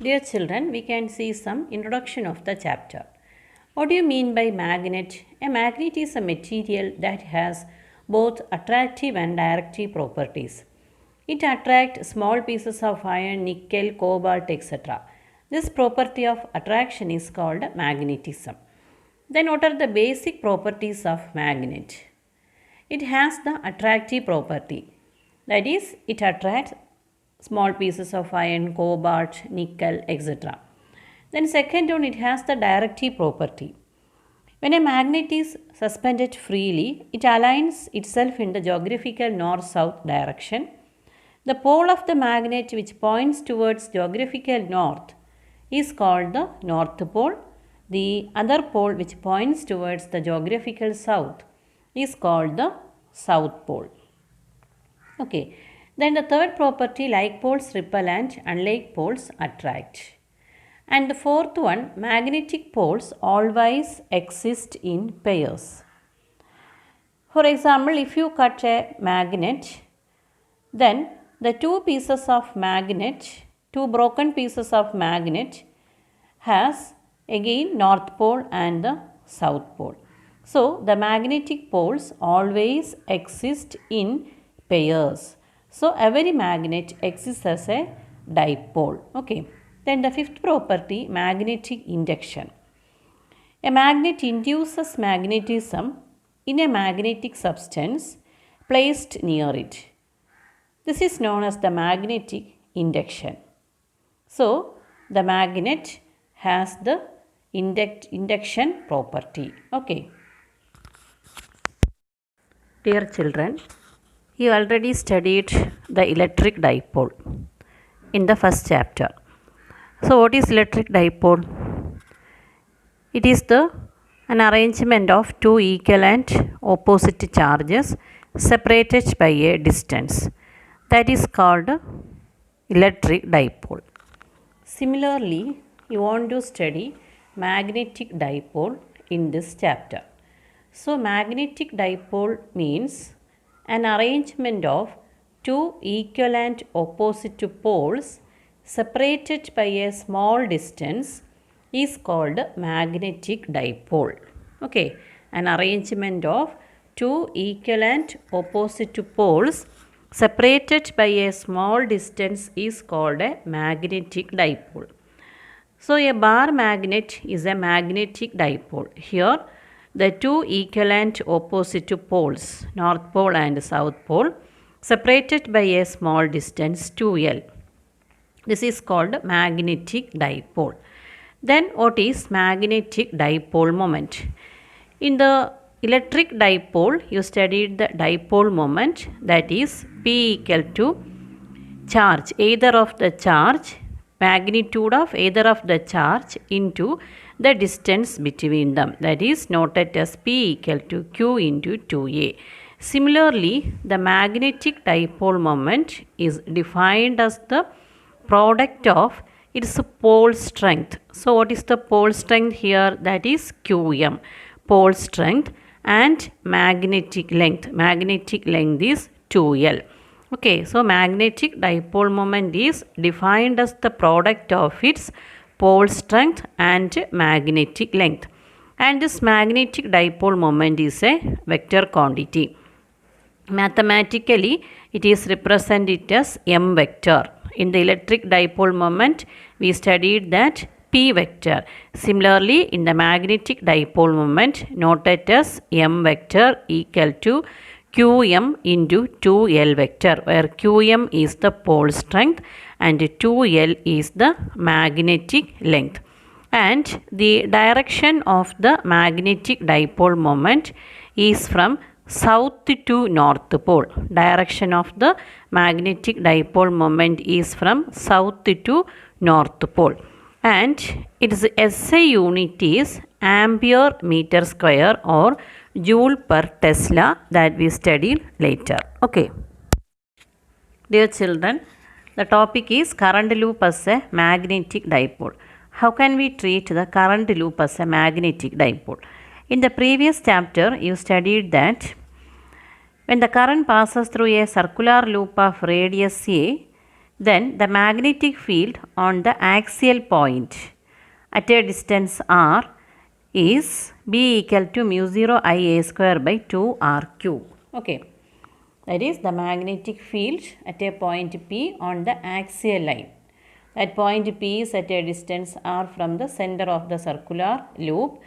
Dear children, we can see some introduction of the chapter. What do you mean by magnet? A magnet is a material that has both attractive and directive properties. It attracts small pieces of iron, nickel, cobalt, etc. This property of attraction is called magnetism. Then what are the basic properties of magnet? It has the attractive property. That is, it attracts small pieces of iron, cobalt, nickel, etc. Then second one, it has the directive property. When a magnet is suspended freely, it aligns itself in the geographical north-south direction. The pole of the magnet which points towards geographical north is called the north pole. The other pole which points towards the geographical south is called the south pole. Okay. Then the third property, like poles repel and unlike poles attract. And the fourth one, magnetic poles always exist in pairs. For example, if you cut a magnet, then the two broken pieces of magnet has again north pole and the south pole. So the magnetic poles always exist in pairs. So every magnet exists as a dipole. Okay. Then the fifth property, magnetic induction. A magnet induces magnetism in a magnetic substance placed near it. This is known as the magnetic induction. So the magnet has the induction property. Okay. Dear children, you already studied the electric dipole in the first chapter. So what is electric dipole? It is an arrangement of two equal and opposite charges separated by a distance. That is called electric dipole. Similarly, you want to study magnetic dipole in this chapter. So magnetic dipole means an arrangement of two equal and opposite poles separated by a small distance is called magnetic dipole. Okay, an arrangement of two equal and opposite poles separated by a small distance is called a magnetic dipole. So a bar magnet is a magnetic dipole. Here the two equal and opposite poles, north pole and south pole, separated by a small distance 2L. This is called magnetic dipole. Then what is magnetic dipole moment? In the electric dipole, you studied the dipole moment, that is P equal to charge, either of the charge, magnitude of either of the charge into the distance between them, that is noted as P equal to Q into 2A. Similarly, the magnetic dipole moment is defined as the product of its pole strength. So what is the pole strength here? That is Qm, pole strength, and magnetic length. Magnetic length is 2L. Okay, so magnetic dipole moment is defined as the product of its pole strength and magnetic length. And this magnetic dipole moment is a vector quantity. Mathematically, it is represented as m vector. In the electric dipole moment, we studied that p vector. Similarly, in the magnetic dipole moment, noted as m vector equal to Qm into 2L vector, where Qm is the pole strength and 2L is the magnetic length. And the direction of the magnetic dipole moment is from south to north pole. Direction of the magnetic dipole moment is from south to north pole. And its SI unit is ampere meter square or joule per Tesla, that we studied later. Okay. Dear children, the topic is current loop as a magnetic dipole. How can we treat the current loop as a magnetic dipole? In the previous chapter, you studied that when the current passes through a circular loop of radius A, Then the magnetic field on the axial point at a distance r is B equal to mu 0 I a square by 2 r cube. Okay. That is the magnetic field at a point P on the axial line. That point P is at a distance r from the center of the circular loop.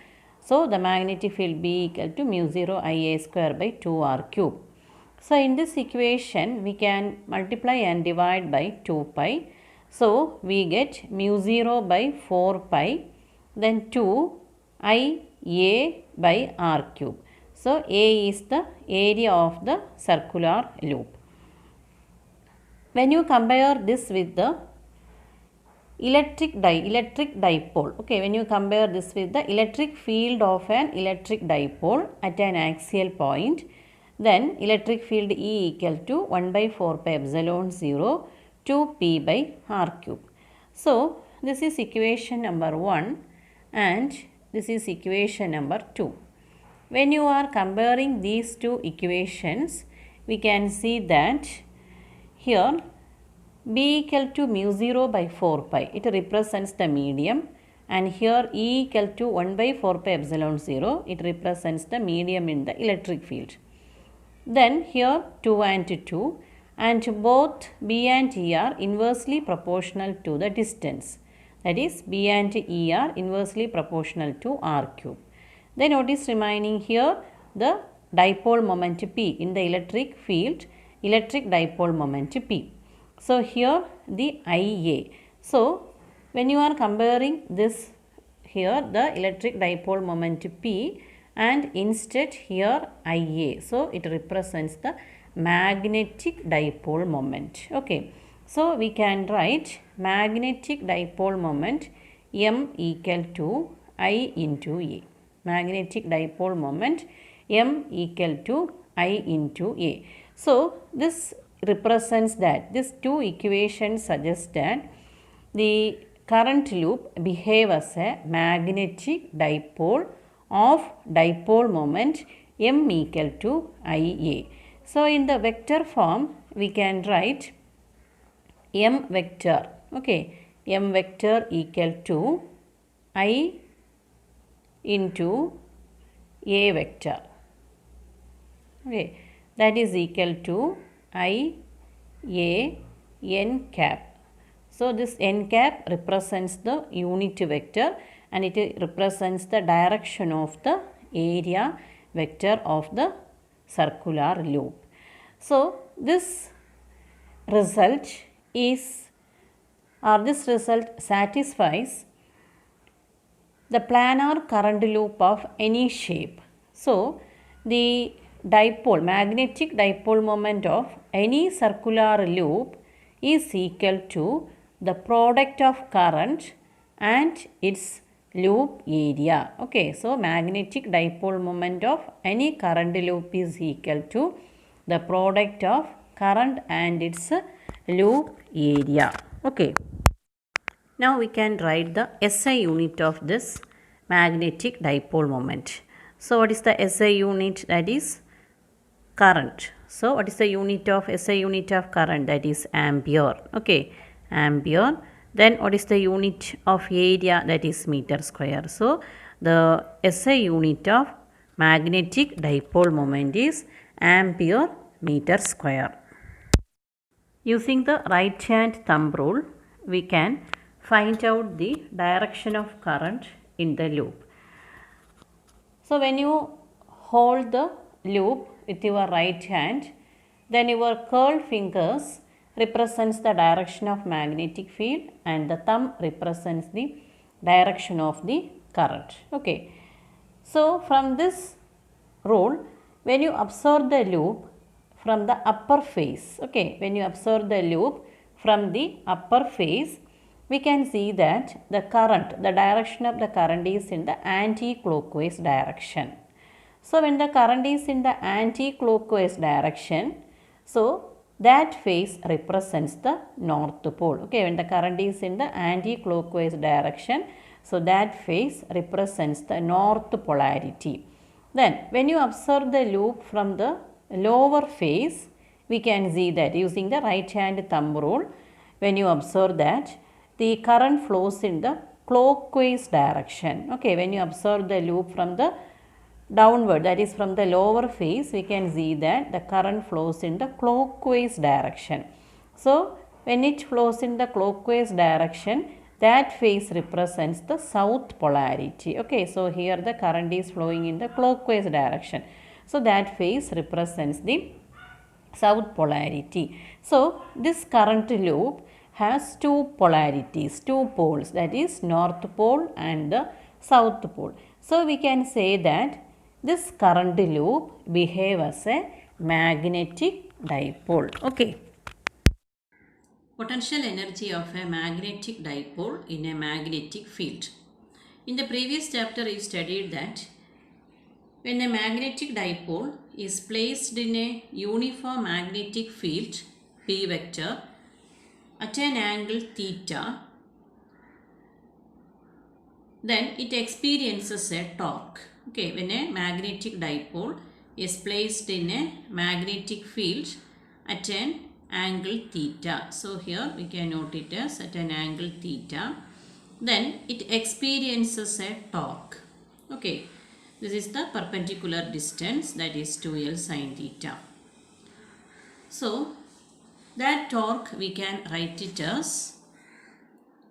So, the magnetic field B equal to mu 0 I a square by 2 r cube. So, in this equation, we can multiply and divide by 2 pi. So, we get mu 0 by 4 pi, then 2 I a by r cube. So, A is the area of the circular loop. When you compare this with the electric dipole, okay, when you compare this with the electric field of an electric dipole at an axial point, then electric field E equal to 1 by 4 pi epsilon 0 to P by r cube. So, this is equation number 1 and this is equation number 2. When you are comparing these two equations, we can see that here B equal to mu 0 by 4 pi, it represents the medium, and here E equal to 1 by 4 pi epsilon 0, it represents the medium in the electric field. Then here 2 and 2, and both B and E are inversely proportional to the distance. That is, B and E are inversely proportional to r cube. Then what is remaining here? The dipole moment P in the electric field, electric dipole moment P. So, here the IA. So, when you are comparing this here, the electric dipole moment P, and instead here IA. So, it represents the magnetic dipole moment. Okay. So, we can write magnetic dipole moment M equal to I into A. Magnetic dipole moment M equal to I into A. So, this represents that these two equations suggest that the current loop behave as a magnetic dipole of dipole moment M equal to IA. So, in the vector form, we can write M vector, okay, M vector equal to I into A vector, okay, that is equal to I A n cap. So, this n cap represents the unit vector and it represents the direction of the area vector of the circular loop. So, this result satisfies the planar current loop of any shape. So, the magnetic dipole moment of any circular loop is equal to the product of current and its loop area. Okay, so magnetic dipole moment of any current loop is equal to the product of current and its loop area. Okay. Now we can write the SI unit of this magnetic dipole moment. So what is the SI unit? That is current. So what is the unit of SI unit of current? That is ampere. Okay, ampere. Then what is the unit of area? That is meter square. So the SI unit of magnetic dipole moment is ampere meter square. Using the right hand thumb rule, we can find out the direction of current in the loop. So when you hold the loop with your right hand, then your curled fingers represents the direction of magnetic field and the thumb represents the direction of the current. Okay. So from this rule, when you observe the loop from the upper face, okay, when you observe the loop from the upper face, we can see that the current, the direction of the current is in the anti-clockwise direction. So when the current is in the anti-clockwise direction, so that face represents the north pole. Okay, when the current is in the anti-clockwise direction, so that face represents the north polarity. Then when you observe the loop from the lower face, we can see that using the right hand thumb rule, when you observe that the current flows in the clockwise direction. Okay, when you observe the loop from the downward, that is from the lower phase, we can see that the current flows in the clockwise direction. So, when it flows in the clockwise direction, that phase represents the south polarity. Okay, so here the current is flowing in the clockwise direction. So, that phase represents the south polarity. So, this current loop has two polarities, two poles, that is north pole and the south pole. So, we can say that this current loop behaves as a magnetic dipole. Okay. Potential energy of a magnetic dipole in a magnetic field. In the previous chapter, we studied that when a magnetic dipole is placed in a uniform magnetic field P vector at an angle theta, then it experiences a torque. Okay, when a magnetic dipole is placed in a magnetic field at an angle theta. So here we can note it as at an angle theta. Then it experiences a torque. Okay, this is the perpendicular distance, that is 2L sine theta. So that torque we can write it as,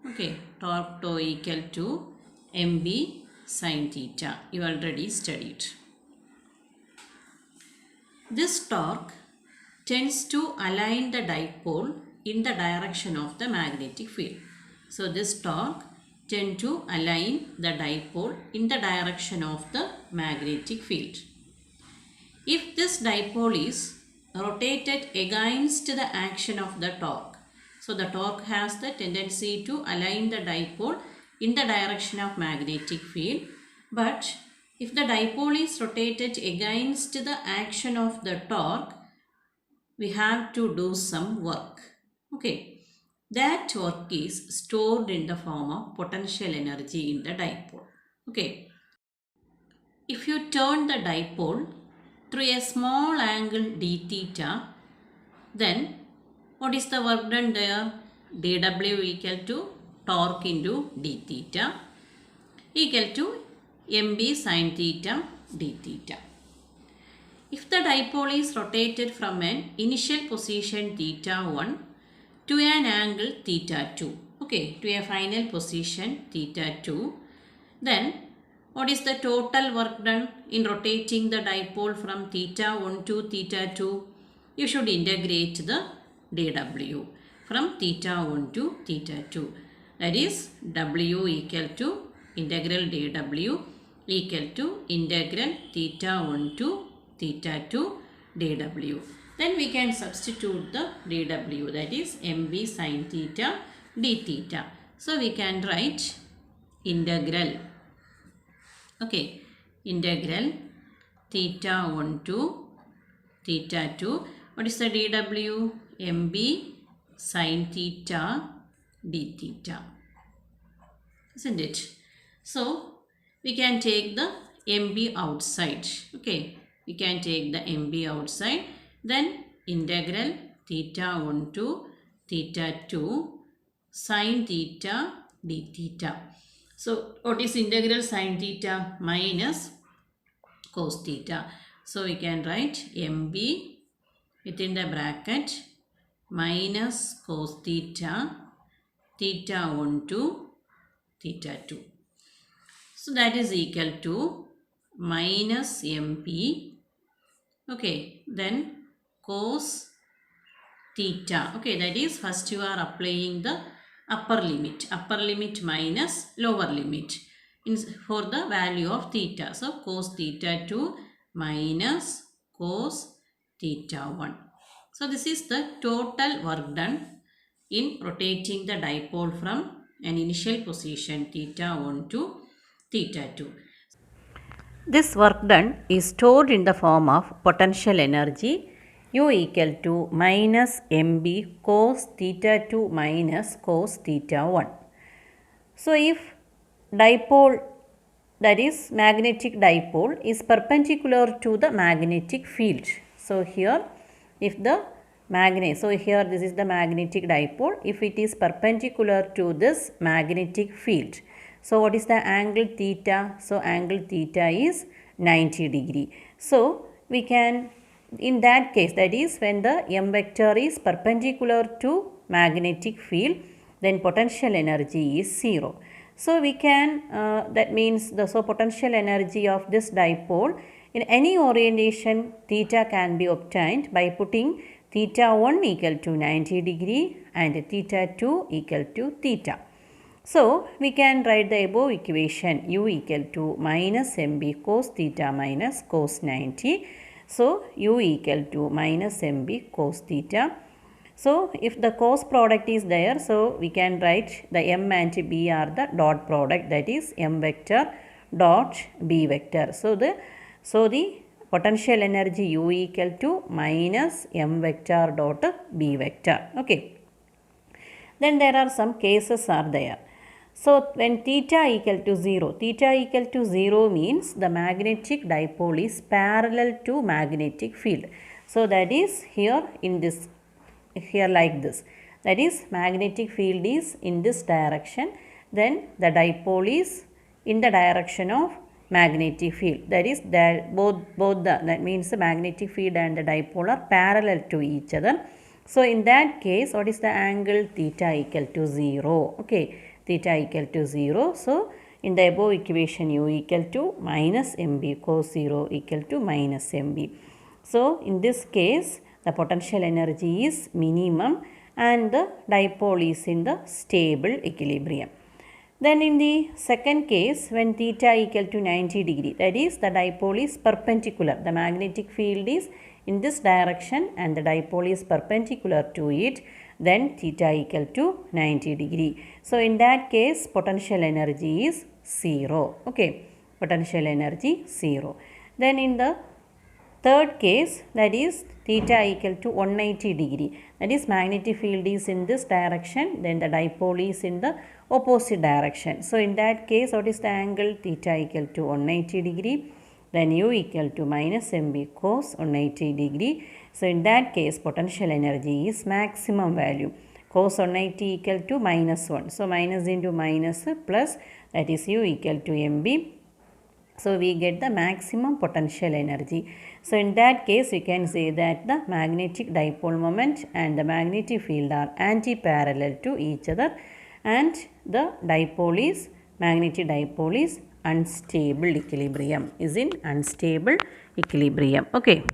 okay, torque tau equal to mb sine theta. You already studied. This torque tends to align the dipole in the direction of the magnetic field. So this torque tends to align the dipole in the direction of the magnetic field. If this dipole is rotated against the action of the torque, so the torque has the tendency to align the dipole in the direction of magnetic field, but if the dipole is rotated against the action of the torque, we have to do some work. Okay, that work is stored in the form of potential energy in the dipole. Okay, if you turn the dipole through a small angle d theta, then what is the work done there? dW equal to torque into d theta equal to mb sine theta d theta. If the dipole is rotated from an initial position theta 1 to an angle theta 2, okay, to a final position theta 2, then what is the total work done in rotating the dipole from theta 1 to theta 2? You should integrate the dW from theta 1 to theta 2. That is W equal to integral dW equal to integral theta 1 to theta 2 dW. Then we can substitute the dW, that is mb sine theta d theta. So we can write integral, okay, integral theta 1 to theta 2. What is the dW? mb sine theta d theta, isn't it? So we can take the mb outside. Okay, we can take the mb outside. Then integral theta 1 to theta 2 sine theta d theta. So what is integral sine theta? Minus cos theta. So we can write mb within the bracket minus cos theta, theta 1 to theta 2. So that is equal to minus mp, okay, then cos theta. Okay, that is first you are applying the upper limit minus lower limit for the value of theta. So cos theta 2 minus cos theta 1. So this is the total work done in rotating the dipole from an initial position theta 1 to theta 2. This work done is stored in the form of potential energy U equal to minus mb cos theta 2 minus cos theta 1. So if dipole, that is magnetic dipole, is perpendicular to the magnetic field. So here if the magnet. So here this is the magnetic dipole. If it is perpendicular to this magnetic field. So what is the angle theta? So angle theta is 90 degree. So we can, in that case, that is when the M vector is perpendicular to magnetic field, then potential energy is 0. So we can, that means the potential energy of this dipole in any orientation theta can be obtained by putting theta 1 equal to 90 degree and theta 2 equal to theta. So we can write the above equation u equal to minus mb cos theta minus cos 90. So u equal to minus mb cos theta. So if the cos product is there, so we can write the m and b are the dot product, that is m vector dot b vector. So the potential energy u equal to minus m vector dot b vector. Okay. Then there are some cases are there. So when theta equal to 0 means the magnetic dipole is parallel to magnetic field. So that is here in this, here like this. That is magnetic field is in this direction, then the dipole is in the direction of magnetic field. That is that that means the magnetic field and the dipole are parallel to each other. So in that case, what is the angle? Theta equal to 0. Okay, theta equal to 0. So in the above equation u equal to minus mb cos 0 equal to minus mb. So in this case, the potential energy is minimum and the dipole is in the stable equilibrium. Then in the second case, when theta equal to 90 degree, that is the dipole is perpendicular. The magnetic field is in this direction and the dipole is perpendicular to it, then theta equal to 90 degree. So in that case, potential energy is 0. Okay, potential energy 0. Then in the third case, that is theta equal to 180 degree. That is magnetic field is in this direction, then the dipole is in the opposite direction. So in that case, what is the angle? Theta equal to 180 degree. Then u equal to minus mb cos 180 degree. So in that case, potential energy is maximum value. Cos 180 equal to minus 1. So minus into minus plus, that is u equal to mb. So we get the maximum potential energy. So in that case, we can say that the magnetic dipole moment and the magnetic field are anti-parallel to each other, and the magnetic dipole is unstable equilibrium, is in unstable equilibrium. Okay.